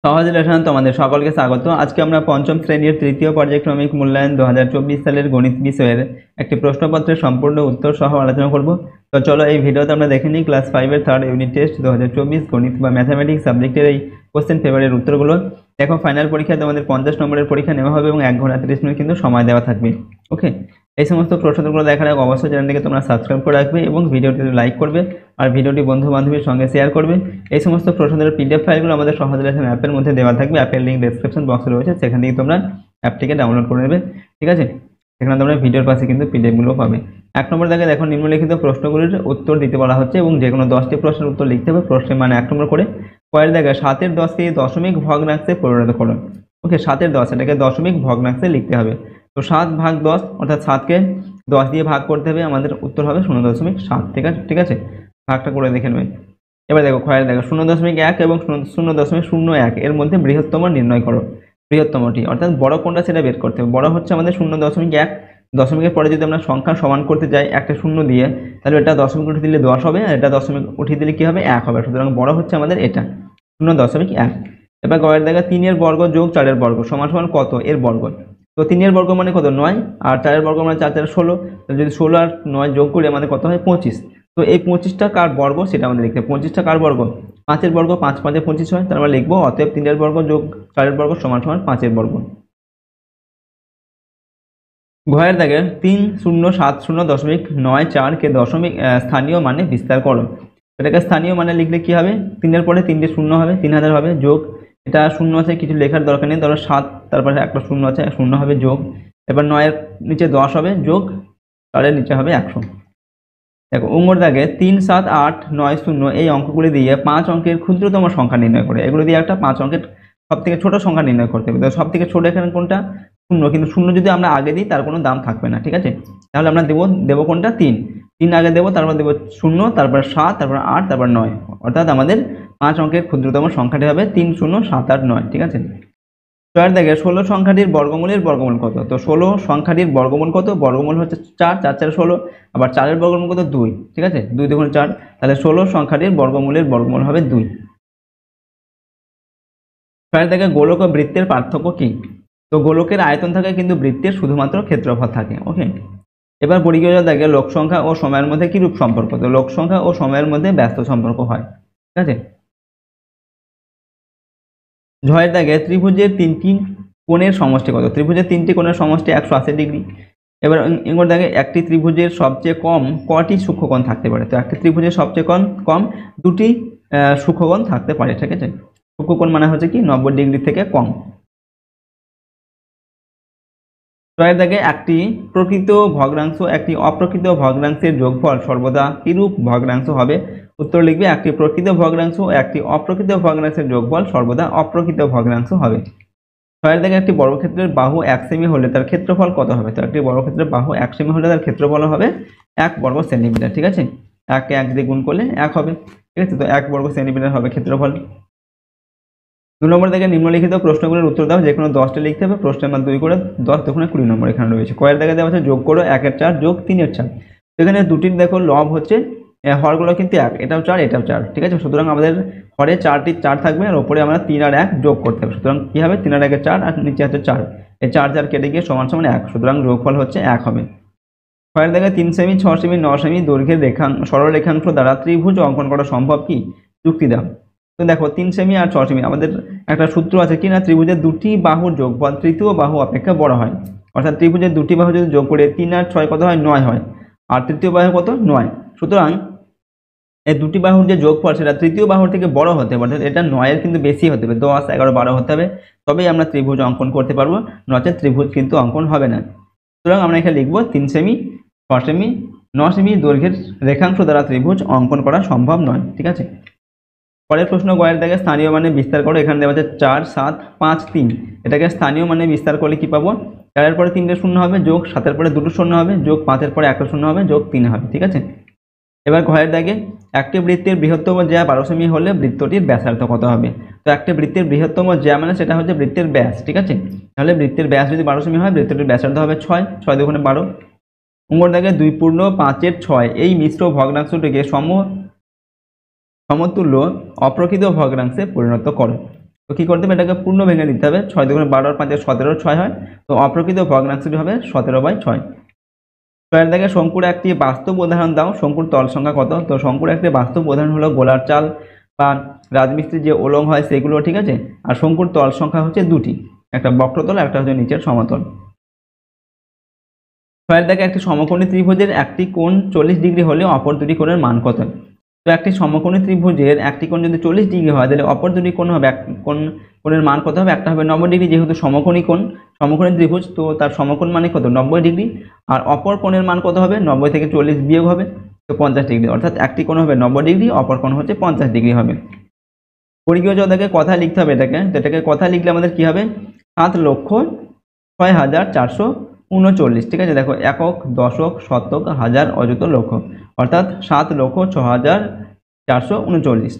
সহজ লেসন তোমাদের সকলকে স্বাগত। আজকে আমরা পঞ্চম শ্রেণীর তৃতীয় পর্যায়ক্রমিক মূল্যায়ন 2024 সালের গণিত বিষয়ের একটি প্রশ্নপত্রের সম্পূর্ণ উত্তর সহ আলোচনা করব। তো চলো এই ভিডিওতে আমরা দেখে নিই ক্লাস 5 এর থার্ড ইউনিট টেস্ট 2024 গণিত বা ম্যাথামেটিক্স সাবজেক্টের এই কোশ্চেন পেপারের উত্তরগুলো। দেখো, ফাইনাল পরীক্ষায় তোমাদের 50 নম্বরের পরীক্ষা নেওয়া হবে এবং 1 ঘন্টা 30 মিনিট কিন্তু সময় দেওয়া থাকবে। ওকে, এই সমস্ত প্রশ্নগুলো দেখার আগে অবশ্যই চ্যানেলটিকে তোমরা সাবস্ক্রাইব করে রাখবে এবং ভিডিওটিতে লাইক করবে আর ভিডিওটি বন্ধু বান্ধবীর সঙ্গে শেয়ার করবে। এই সমস্ত প্রশ্নের পিডিএফ ফাইলগুলো আমাদের সহজ লেসন অ্যাপের মধ্যে দেওয়া থাকবে। অ্যাপের লিঙ্ক ডেসক্রিপশন বক্সে রয়েছে, সেখান থেকে তোমরা অ্যাপটিকে ডাউনলোড করে নেবে। ঠিক আছে, সেখানে তোমরা ভিডিওর পাশে কিন্তু পিডিএফগুলো পাবে। 1 নম্বর দেখে দেখো, নিম্নলিখিত প্রশ্নগুলির উত্তর দিতে বলা হচ্ছে এবং যে কোনো 10টি প্রশ্নের উত্তর লিখতে হবে। প্রশ্নের মানে 1 নম্বর করে। পরের দেখে 7-এর 10কে দশমিক ভগ্নাংশে পরিণত করো। ওকে, 7-এর 10 এটাকে দশমিক ভগ্নাংশে লিখতে হবে। তো 7 ভাগ 10 অর্থাৎ 7কে 10 দিয়ে ভাগ করতে হবে, আমাদের উত্তর হবে 0.7। ঠিক আছে, ভাগটা করে দেখে নেবে। এবার দেখো ক্ষয়ের দেখো 0.1 এবং 0.01 এর মধ্যে বৃহত্তম নির্ণয় করো। বৃহত্তমটি অর্থাৎ বড় কোনটা সেটা বের করতে হবে। বড় হচ্ছে আমাদের 0.1। দশমিকের পরে যদি আমরা সংখ্যা সমান করতে যাই একটা শূন্য দিয়ে, তাহলে এটা দশমিক উঠিয়ে দিলে 10 হবে, আর এটা দশমিক উঠিয়ে দিলে কি হবে 1 হবে। সুতরাং বড় হচ্ছে আমাদের এটা 0.1। এবার গয়ের দেখা 3-এর বর্গ যোগ 4-এর বর্গ সমান সমান কত এর বর্গ। তো 3-এর বর্গ মানে কত 9, আর 4-এর বর্গ মানে 4 4 16। তাহলে যদি 16 আর 9 যোগ করি আমাদের কত হয় 25। তো এই 25টা কার বর্গ সেটা আমাদের লিখতে হবে। 25টা কার বর্গ 5-এর বর্গ, 5 5 25 হয়। তার মানে লিখবো অতএব 3-এর বর্গ যোগ 4-এর বর্গ সমান সমান 5-এর বর্গ। ঘয়ের দাগে 3070.94 কে দশমিক স্থানীয় মানে বিস্তার করো। এটাকে স্থানীয় মানে লিখলে কি হবে, 3-এর পরে 3টে শূন্য হবে, 3000 হবে, যোগ এটা শূন্য আছে কিছু লেখার দরকার নেই, ধরো 7 তারপরে একটা শূন্য আছে, শূন্য হবে, যোগ এবার 9-এর নিচে 10 হবে, যোগ 4-এর নিচে হবে 100। দেখো উঙ্গর দাগে 3 7 8 9 0 এই অঙ্কগুলি দিয়ে 5 অঙ্কের ক্ষুদ্রতম সংখ্যা নির্ণয় করে। এগুলো দিয়ে একটা 5 অঙ্কের সব থেকে ছোট সংখ্যা নির্ণয় করতে হবে। সব থেকে ছোট এখানে কোনটা 0, কিন্তু 0 যদি আমরা আগে দিই তার কোনো দাম থাকবে না। ঠিক আছে, তাহলে আমরা দেবো কোনটা 3 আগে দেবো, তারপর দেবো 0, তারপর 7, তারপর 8, তারপর 9, অর্থাৎ আমাদের 5 অঙ্কের ক্ষুদ্রতম সংখ্যাটি হবে 3 0 7 8 9। ঠিক আছে, ছয়ের দেখে 16 সংখ্যাটির বর্গমূলের বর্গমূল কত। তো 16 সংখ্যাটির বর্গমূল কত, বর্গমূল হচ্ছে 4, 4 4 16, আবার 4-এর বর্গমূল কত 2। ঠিক আছে, 2 2 4, তাহলে 16 সংখ্যাটির বর্গমূলের বর্গমূল হবে 2। ছয়ের দেখে গোলক ও বৃত্তের পার্থক্য কি। তো গোলকের আয়তন থাকে কিন্তু বৃত্তের শুধুমাত্র ক্ষেত্রফল থাকে। ওকে, এবার পরিজ্ঞা দেখে লোক সংখ্যা ও সময়ের মধ্যে কি রূপ সম্পর্ক। তো লোক সংখ্যা ও সময়ের মধ্যে ব্যস্ত সম্পর্ক হয়। ঠিক আছে, ঝয়ের দাগে ত্রিভুজের 3টি কোণের সমষ্টি কত। ত্রিভুজের 3টি কোণের সমষ্টি 180 ডিগ্রি। এবার এবার দেখে একটি ত্রিভুজের সবচেয়ে কম কটি সূক্ষ্মকোণ থাকতে পারে। তো একটি ত্রিভুজের সবচেয়ে কম 2টি সূক্ষ্মকোণ থাকতে পারে। ঠিক আছে, সূক্ষ্মকোণ মানে হচ্ছে কি 90 ডিগ্রি থেকে কম। ছয়ের দাগে একটি প্রকৃত ভগ্নাংশ একটি অপ্রকৃত ভগ্নাংশের যোগফল সর্বদা কিরূপ ভগ্নাংশ হবে। উত্তর লিখবে একটি প্রকৃত ভগ্নাংশ ও একটি অপ্রকৃত ভগ্নাংশের যোগফল সর্বদা অপ্রকৃত ভগ্নাংশ হবে। ছয়ের দাগে একটি বর্গক্ষেত্রের বাহু 1 সেমি হলে তার ক্ষেত্রফল কত হবে। তো একটি বর্গক্ষেত্রের বাহু 1 সেমি হলে তার ক্ষেত্রফল হবে 1 বর্গ সেন্টিমিটার। ঠিক আছে, 1 কে 1 দিয়ে গুণ করলে 1 হবে। ঠিক আছে, তো 1 বর্গ সেন্টিমিটার হবে ক্ষেত্রফল। 2 নম্বর থেকে নিম্নলিখিত প্রশ্নগুলোর উত্তর দাও। যে কোনো 10টা লিখতে হবে। প্রশ্নের মান 2 করে 10 দুগুণে 20 নম্বর এখানে রয়েছে। কয়ের দেখা দেওয়া আছে যোগ করো 1-এর 4 যোগ 3-এর 4। এখানে দুটির দেখো লব হচ্ছে, হরগুলো কিন্তু 1, এটাও 4 এটাও 4। ঠিক আছে, সুতরাং আমাদের হরে 4টি 4 থাকবে আর ওপরে আমরা 3 আর 1 যোগ করতে হবে। সুতরাং কি হবে 3 আর 1 4 আর নিচে আছে 4, এই 4 4 কেটে গিয়ে সমান সমান 1, সুতরাং যোগফল হচ্ছে 1 হবে। ছয়ের দেখা 3 সেমি 6 সেমি 9 সেমি দৈর্ঘ্যের সরল রেখাংশ দ্বারা ত্রিভুজ অঙ্কন করা সম্ভব কি, যুক্তি দাও। তো দেখো 3 সেমি আর 6 সেমি আমাদের একটা সূত্র আছে কি না, ত্রিভুজের দুটি বাহুর যোগফল তৃতীয় বাহু অপেক্ষা বড় হয়। অর্থাৎ ত্রিভুজের দুটি বাহু যদি যোগ করে 3 আর 6 কত হয় 9 হয়, আর তৃতীয় বাহু কত 9। সুতরাং এই দুটি বাহুর যে যোগফল সেটা তৃতীয় বাহুর থেকে বড় হতে হবে, অর্থাৎ এটা 9-এর কিন্তু বেশি হতে হবে, 10 11 12 হতে হবে, তবেই আমরা ত্রিভুজ অঙ্কন করতে পারবো, নচেত ত্রিভুজ কিন্তু অঙ্কন হবে না। সুতরাং আমরা এখানে লিখবো 3 সেমি 6 সেমি 9 সেমি দৈর্ঘ্যের রেখাংশ দ্বারা ত্রিভুজ অঙ্কন করা সম্ভব নয়। ঠিক আছে, পরের প্রশ্ন গয়ের দাগে স্থানীয় মানে বিস্তার করো। এখানে দেওয়া আছে 4 7 5 3, এটাকে স্থানীয় মানে বিস্তার করলে কি পাবো, 4-এর পরে 3টে শূন্য হবে, যোগ 7-এর পরে 2টো শূন্য হবে, যোগ 5-এর পরে 1টা শূন্য হবে, যোগ 3 হবে। ঠিক আছে, এবার ঘয়ের দাগে একটি বৃত্তের বৃহত্তম জ্যা 12 সেমি হলে বৃত্তটির ব্যাসার্ধ কত হবে। তো একটি বৃত্তের বৃহত্তম জ্যা মানে সেটা হচ্ছে বৃত্তের ব্যাস। ঠিক আছে, তাহলে বৃত্তের ব্যাস যদি 12 সেমি হয় বৃত্তটির ব্যাসার্ধ হবে 6, 6 দুগুণে 12। উঙ্গর দাগে 2 পূর্ণ 5-এর 6 এই মিশ্র ভগ্নাংশটিকে সমতুল্য অপ্রকৃত ভগ্নাংশে পরিণত করো। তো কি করতে হবে, এটাকে পূর্ণ ভেঙে দিতে হবে। 6 দুগুণে 12 আর 5 17, 6 হয়। তো অপ্রকৃত ভগ্নাংশটি হবে 17/6। ছয়ের দাগে শঙ্কুর একটি বাস্তব উদাহরণ দাও। শঙ্কুর তল সংখ্যা কত? তো শঙ্কুর একটি বাস্তব উদাহরণ হলো গোলার চাল বা রাজমিস্ত্রির যে ওলং হয় সেগুলো, ঠিক আছে। আর শঙ্কুর তল সংখ্যা হচ্ছে দুটি, একটা বক্রতল, একটা হচ্ছে নিচের সমতল। ছয়ের দাগে একটি সমকোণী ত্রিভুজের একটি কোণ 40 ডিগ্রি হলে অপর দুটি কোণের মান কত? তো একটি সমকোণী ত্রিভুজের একটি কোণ যদি 40 ডিগ্রি হয়, তাহলে অপর দুটি কোণ হবে কোণের মান কত হবে? একটা হবে 90 ডিগ্রি, যেহেতু সমকোণী কোণ, সমকোণী ত্রিভুজ, তো তার সমকোণ মানে কত? 90 ডিগ্রি। আর অপর কোণের মান কত হবে? 90 থেকে 40 বিয়োগ হবে, তো 50 ডিগ্রি। অর্থাৎ একটি কোণ হবে 90 ডিগ্রি, অপর কোণ হচ্ছে 50 ডিগ্রি হবে। পরিজ্ঞেয় যোদ্ধাকে কথা লিখতে হবে এটাকে। তো এটাকে কথা লিখলে আমাদের কি হবে? 7,06,439। ঠিক আছে, দেখো একক, দশক, শতক, হাজার, অযুত, লক্ষ, অর্থাৎ 7,06,439।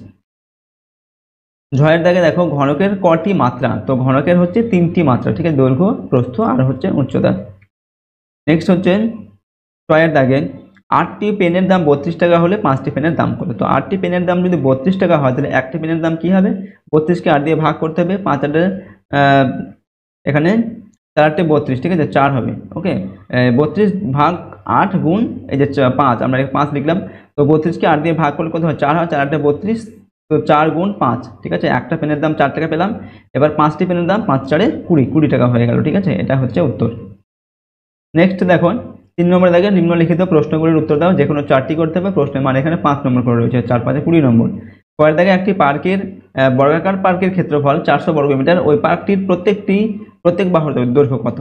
ঝয়ের দাগে দেখো ঘনকের কটি মাত্রা? তো ঘনকের হচ্ছে 3টি মাত্রা, ঠিক আছে, দৈর্ঘ্য, প্রস্থ আর হচ্ছে উচ্চতা। নেক্সট হচ্ছে ছয়ের দাগে 8টি পেনের দাম 32 টাকা হলে 5টি পেনের দাম কত? তো 8টি পেনের দাম যদি 32 টাকা হয়, তাহলে একটি পেনের দাম কি হবে? 32কে 8 দিয়ে ভাগ করতে হবে। 5 8 এখানে 4 8 32, ঠিক আছে, 4 হবে। ওকে, 32 ভাগ 8 গুণ এই যে 5, আমরা 5 লিখলাম। তো 32কে 8 দিয়ে ভাগ করলে কত হয়? 4 হয়। 4 8 32, তো 4 গুণ 5, ঠিক আছে। একটা পেনের দাম 4 টাকা পেলাম। এবার 5টি পেনের দাম 5 4 20 টাকা হয়ে গেল, ঠিক আছে। এটা হচ্ছে উত্তর। নেক্সট দেখো 3 নম্বরে দেখে নিম্নলিখিত প্রশ্নগুলির উত্তর দাও। যে কোনো 4টি করতে হবে। প্রশ্নের মান এখানে 5 নম্বর করে রয়েছে, 4 5 20 নম্বর। পরের দেখে একটি পার্কের বর্গাকার পার্কের ক্ষেত্রফল 400 বর্গমিটার। ওই পার্কটির প্রত্যেক বাহুর দৈর্ঘ্য কত?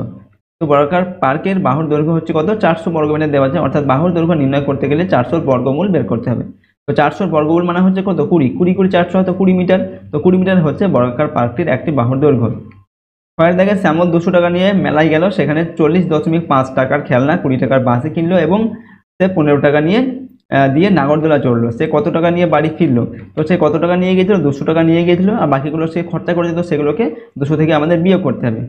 তো বর্গাকার পার্কের বাহুর দৈর্ঘ্য হচ্ছে কত? 400 বর্গমিটার দেওয়া আছে, অর্থাৎ বাহুর দৈর্ঘ্য নির্ণয় করতে গেলে 400 বর্গমূল বের করতে হবে। তো 400 বর্গমূল মানে হচ্ছে কত? 20 20 400 হয়, তো 20 মিটার। তো 20 মিটার হচ্ছে বর্গাকার পার্কটির একটি বাহুর দৈর্ঘ্য। পরের দেখে শ্যামল 200 টাকা নিয়ে মেলায় গেল, সেখানে 40.5 টাকার খেলনা 20 টাকার বাসে কিনলো এবং সে 15 টাকা নিয়ে দিয়ে নাগরদোলা চড়লো। সে কত টাকা নিয়ে বাড়ি ফিরলো? তো সে কত টাকা নিয়ে গিয়েছিল? 200 টাকা নিয়ে গিয়েছিল, আর বাকিগুলো সে খরচা করেছে, তো সেগুলোকে 200 থেকে আমাদের বিয়োগ করতে হবে।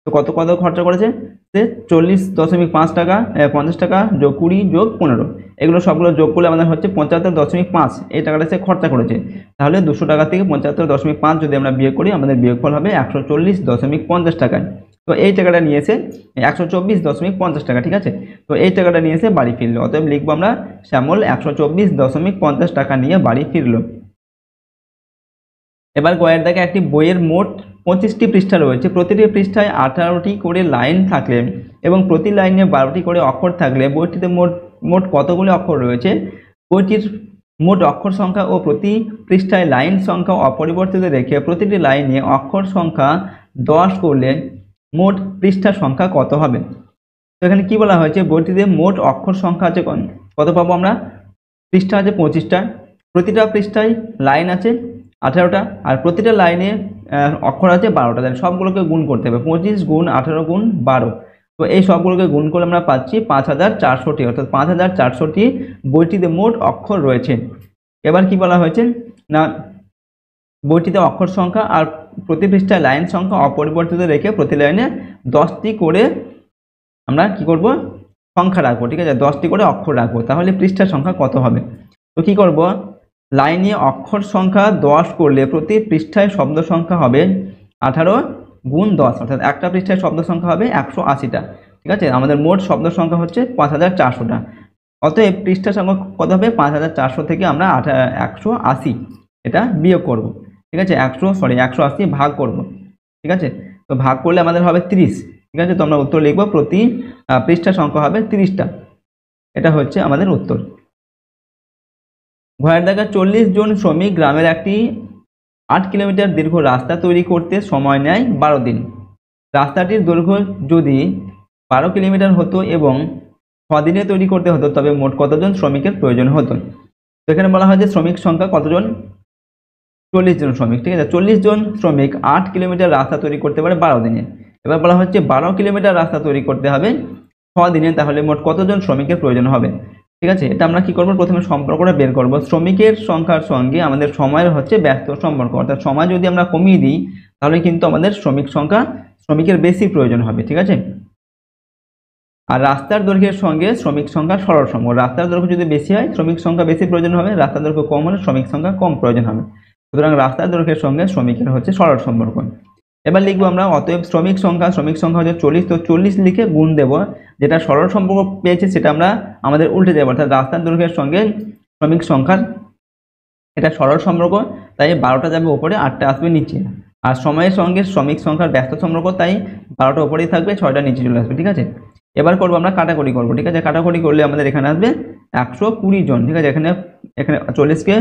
তো কত কত খরচা করেছে সে? 40.5 টাকা, 50 টাকা যোগ 20 যোগ 15, এগুলো সবগুলো যোগ করলে আমাদের হচ্ছে 75.5 এই টাকাটা সে খরচা করেছে। তাহলে 200 টাকা থেকে 75.5 যদি আমরা বিয়োগ করি, আমাদের বিয়োগফল হবে 140.50 টাকায়। তো এই টাকাটা নিয়েছে 124.50 টাকা, ঠিক আছে। তো এই টাকাটা নিয়ে এসে বাড়ি ফিরলো। অতএব লিখবো আমরা শ্যামল 124.50 টাকা নিয়ে বাড়ি ফিরলো। এবার গয়ের দাগে একটি বইয়ের মোট 25টি পৃষ্ঠা রয়েছে। প্রতিটি পৃষ্ঠায় 18টি করে লাইন থাকলে এবং প্রতি লাইনে 12টি করে অক্ষর থাকলে বইটিতে মোট কতগুলি অক্ষর রয়েছে? বইটির মোট অক্ষর সংখ্যা ও প্রতি পৃষ্ঠায় লাইন সংখ্যা অপরিবর্তিত রেখে প্রতিটি লাইনে অক্ষর সংখ্যা 10 করলে মোট পৃষ্ঠা সংখ্যা কত হবে? তো এখানে কি বলা হয়েছে? বইটিতে মোট অক্ষর সংখ্যা আছে কত পাবো আমরা? পৃষ্ঠা আছে 25টা, প্রতিটা পৃষ্ঠায় লাইন আছে 18টা, আর প্রতিটা লাইনে অক্ষর আছে 12টা। তাহলে সবগুলোকে গুণ করতে হবে, 25 গুণ 18 গুণ 12। তো এই সবগুলোকে গুণ করলে আমরা পাচ্ছি 5400টি, অর্থাৎ 5400টি বইটিতে মোট অক্ষর রয়েছে। এবার কি বলা হয়েছে না, বইটিতে অক্ষর সংখ্যা আর প্রতি পৃষ্ঠায় লাইন সংখ্যা অপরিবর্তিত রেখে প্রতি লাইনে 10টি করে আমরা কি করব? সংখ্যা রাখবো, ঠিক আছে, 10টি করে অক্ষর রাখবো। তাহলে পৃষ্ঠার সংখ্যা কত হবে? তো কি করব? লাইনে অক্ষর সংখ্যা 10 করলে প্রতি পৃষ্ঠায় শব্দ সংখ্যা হবে 18 গুণ 10, অর্থাৎ একটা পৃষ্ঠায় শব্দ সংখ্যা হবে 180টা, ঠিক আছে। আমাদের মোট শব্দ সংখ্যা হচ্ছে 5400টা। অতএব পৃষ্ঠার সংখ্যা কত হবে? 5400 থেকে আমরা 180 এটা বিয়োগ করব, ঠিক আছে। 180 ভাগ করব, ঠিক আছে। তো ভাগ করলে আমাদের হবে 30, ঠিক আছে। তো আমরা উত্তর লিখব প্রতি পৃষ্ঠা সংখ্যা হবে 30টা। এটা হচ্ছে আমাদের উত্তর। ঘয়ের দাগে 40 জন শ্রমিক গ্রামের একটি 8 কিলোমিটার দীর্ঘ রাস্তা তৈরি করতে সময় নেয় 12 দিন। রাস্তাটির দৈর্ঘ্য যদি 12 কিলোমিটার হতো এবং 6 দিনে তৈরি করতে হতো, তবে মোট কতজন শ্রমিকের প্রয়োজন হতো? তো এখানে বলা হয় যে শ্রমিক সংখ্যা কতজন? 40 জন শ্রমিক, ঠিক আছে। 40 জন শ্রমিক 8 কিলোমিটার রাস্তা তৈরি করতে পারে 12 দিনে। এবার বলা হচ্ছে 12 কিলোমিটার রাস্তা তৈরি করতে হবে 6 দিনে, তাহলে মোট কতজন শ্রমিকের প্রয়োজন হবে? ঠিক আছে, এটা আমরা কি করব? প্রথমে সম্পর্কটা বের করব। শ্রমিকের সংখ্যার সঙ্গে আমাদের সময়ের হচ্ছে ব্যস্ত সম্পর্ক, অর্থাৎ সময় যদি আমরা কমিয়ে দিই, তাহলে কিন্তু আমাদের শ্রমিকের বেশি প্রয়োজন হবে, ঠিক আছে। আর রাস্তার দৈর্ঘ্যের সঙ্গে শ্রমিক সংখ্যা সরল সম্পর্ক। রাস্তার দৈর্ঘ্য যদি বেশি হয় শ্রমিক সংখ্যা বেশি প্রয়োজন হবে, রাস্তার দৈর্ঘ্য কম হলে শ্রমিক সংখ্যা কম প্রয়োজন হবে। সুতরাং রাস্তার দৈর্ঘ্যের সঙ্গে শ্রমিকের হচ্ছে সরল সম্পর্ক। এবার লিখবো আমরা অতএব শ্রমিক সংখ্যা হচ্ছে 40, তো 40 লিখে গুণ দেব, যেটা সরল সম্পর্ক পেয়েছি সেটা আমরা আমাদের উল্টে দেবো, অর্থাৎ রাস্তার দৈর্ঘ্যের সঙ্গে শ্রমিক সংখ্যার এটা সরল সম্পর্ক, তাই 12টা যাবে উপরে, 8টা আসবে নিচে। আর সময়ের সঙ্গে শ্রমিক সংখ্যার ব্যস্ত সম্পর্ক, তাই 12টা উপরেই থাকবে, 6টা নিচে চলে আসবে। ঠিক আছে, এবার করবো আমরা কাটাকুটি করবো। ঠিক আছে, কাটাকুটি করলে আমাদের এখানে আসবে 120 জন। ঠিক আছে, এখানে এখানে 40কে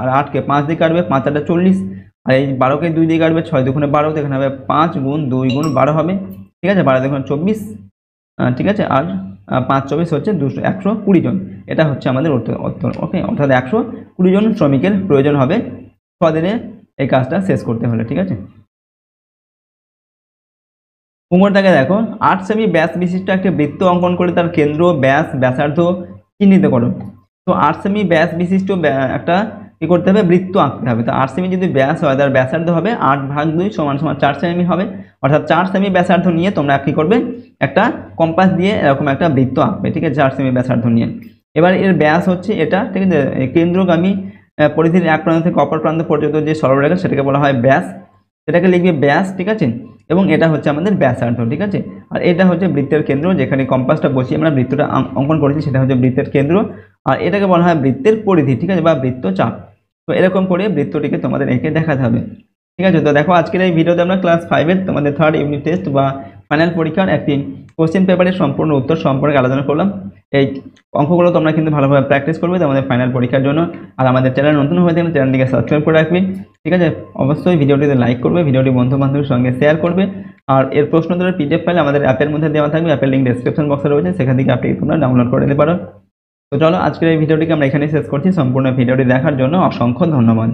আর 8কে 5 দিয়ে কাটবে, 5 8 40, আর এই 12কে 2 দিয়ে কাটবে, 6 2 12, তো এখানে হবে 5 গুণ 2 গুণ 12 হবে। ঠিক আছে, 12 2 24, ঠিক আছে, আর 5 24 হচ্ছে 120 জন। এটা হচ্ছে আমাদের উত্তর। ওকে, অর্থাৎ 120 জন শ্রমিকের প্রয়োজন হবে 6 দিনে এই কাজটা শেষ করতে হলে। ঠিক আছে, উপরটাকে দেখো, 8 সেমি ব্যাস বিশিষ্ট একটি বৃত্ত অঙ্কন করে তার কেন্দ্র, ব্যাস, ব্যাসার্ধ চিহ্নিত করো। তো 8 সেমি ব্যাস বিশিষ্ট একটা কি করতে হবে, বৃত্ত আঁকতে হবে। তো 8 সেমি যদি ব্যাস হয় তার ব্যাসার্ধ হবে 8/2 সমান সমান 4 সেমি হবে, অর্থাৎ 4 সেমি ব্যাসার্ধ নিয়ে তোমরা কি করবে, একটা কম্পাস দিয়ে এরকম একটা বৃত্ত আঁকবে। ঠিক আছে, 4 সেমি ব্যাসার্ধ নিয়ে। এবার এর ব্যাস হচ্ছে এটা। ঠিক আছে, কেন্দ্রগামী পরিধির এক প্রান্ত থেকে অপর প্রান্ত পর্যন্ত যে সরলরেখা সেটাকে বলা হয় ব্যাস, সেটাকে লিখবে ব্যাস। ঠিক আছে, এবং এটা হচ্ছে আমাদের ব্যাসার্ধ। ঠিক আছে, আর এটা হচ্ছে বৃত্তের কেন্দ্র, যেখানে কম্পাসটা বসিয়ে আমরা বৃত্তটা অঙ্কন করেছি সেটা হচ্ছে বৃত্তের কেন্দ্র, আর এটাকে বলা হয় বৃত্তের পরিধি। ঠিক আছে, বা বৃত্তচাপ। তো এরকম করে বৃত্তটিকে তোমাদের এঁকে দেখাতে হবে। ঠিক আছে, তো দেখো আজকের এই ভিডিওতে আমরা ক্লাস 5-এর তোমাদের 3rd ইউনিট টেস্ট বা ফাইনাল পরীক্ষার একটি কোশ্চেন পেপারের সম্পূর্ণ উত্তর সম্পর্কে আলোচনা করলাম। এই অঙ্কগুলো তোমরা কিন্তু ভালোভাবে প্র্যাকটিস করবে তোমাদের ফাইনাল পরীক্ষার জন্য। আর আমাদের চ্যানেল নতুন হয়ে থাকলে চ্যানেলটিকে সাবস্ক্রাইব করে রাখবে। ঠিক আছে, অবশ্যই ভিডিওটিতে লাইক করবে, ভিডিওটি বন্ধু বান্ধবের সঙ্গে শেয়ার করবে। আর এর প্রশ্নোত্তরের পিডিএফ ফাইল আমাদের অ্যাপের মধ্যে দেওয়া থাকবে, অ্যাপের লিঙ্ক ডেসক্রিপশন বক্সে রয়েছে, সেখান থেকে আপনি তোমরা ডাউনলোড করে নিতে পারো। তো চলো আজকের এই ভিডিওটিকে আমরা এখানেই শেষ করছি। সম্পূর্ণ ভিডিওটি দেখার জন্য অসংখ্য ধন্যবাদ।